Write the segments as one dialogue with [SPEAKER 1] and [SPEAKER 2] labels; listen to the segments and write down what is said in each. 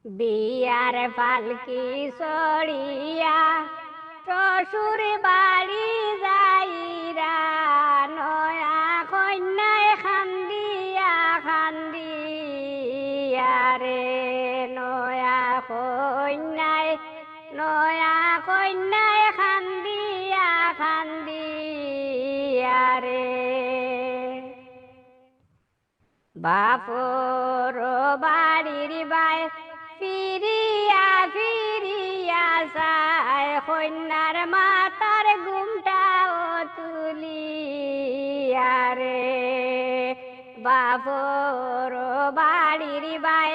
[SPEAKER 1] বিয়ার পালকি চড়িয়া শ্বশুর বাড়ি যাইরা নয়া কন্যায় খান্দিয়া খান্দিয়া রে নয়া কন্যায় খান্দিয়া খান্দিয়া রে বাপর বাড়ির বাই ফিরিয়া ফিরিয়া যায় কন্যার মাতার ঘুমটাও তুলিয়া রে বাপর বাড়ির বাই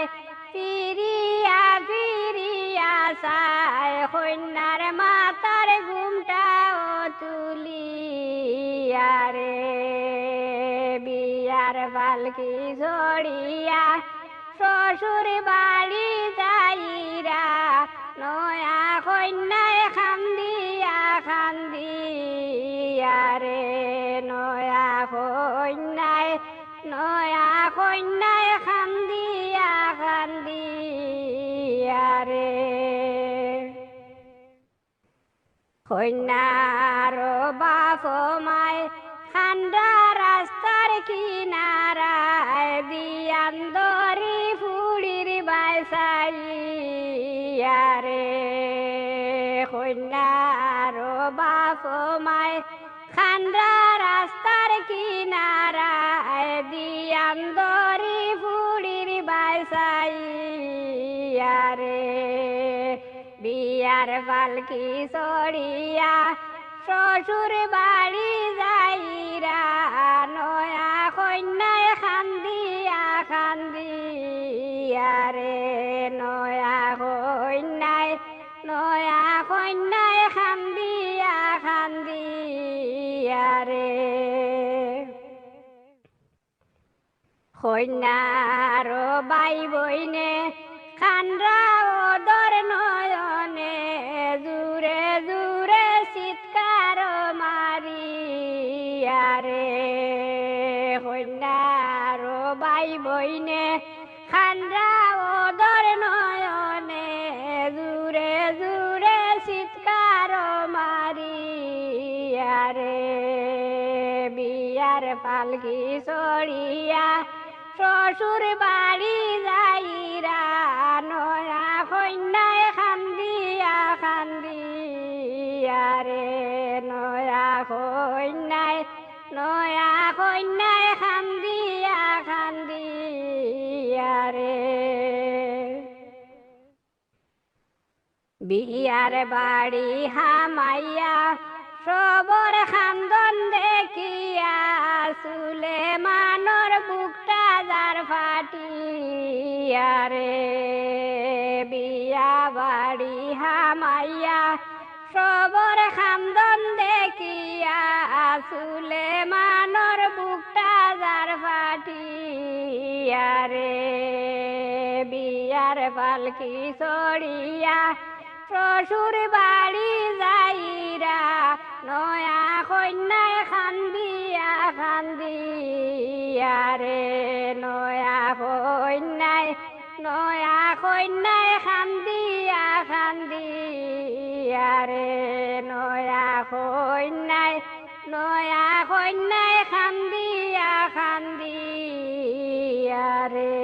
[SPEAKER 1] ফিরিয়া ফিরিয়া যায় কন্যার মাতার ঘুমটাও তুলিয়া রে বিয়ার পালকি চড়িয়া শ্বশুর বাড়ি যাইরা নয়া কন্যায় খান্দিয়া খান্দিয়া রে নয়া কন্যায় খান্দিয়া খান্দিয়া রে কন্যার বাপ মায় খান্ডা রাস্তার কিনারায় দিয়ান দরি ফুড়ির বাইসাইয়া রে কন্যার বাপ মায় খান্ডা রাস্তার কিনারায় দিয়ান দরি ফুড়ির বাইসাইয়া রে বিয়ার পালকি চড়িয়া শ্বশুর বাড়ি যাইরা নয়া কন্যায় খান্দিয়া খান্দিয়া রে নয়া কন্যায় খান্দিয়া খান্দিয়া রে কন্যার বাই বইনে খান্ডা ওদর নয়নে জুরে জুরে চিৎকার মারিয়া রে কন্যার বাই বইনে খান্ডা ওদর নয়নে জুরে জুরে চিৎকার মারিয়া রে বিয়ার পালকি চড়িয়া শ্বশুর বাড়ি যাইরা নয়া কন্যায় খান্দিয়া খান্দিয়া রে নয়া কন্যায় খান্দিয়া খান্দিয়া রে বিয়ার বাড়ি হামাইয়া সবর খান্দন দেখিয়া চুলে মানর বুকটা যার ফাটিয়া রে বিয়া বাড়ি হামাইয়া সবর খান্দন দেখিয়া চুলে মানর বুকটা যার ফাটিয়া রে বিয়ার পালকি চড়িয়া শ্বশুর বাড়ি যাইরা নয়া কন্যায় খান্দিয়া খান্দিয়া রে নয়া কন্যায় খান্দিয়া খান্দিয়া রে নয়া কন্যায় খান্দিয়া খান্দিয়া রে।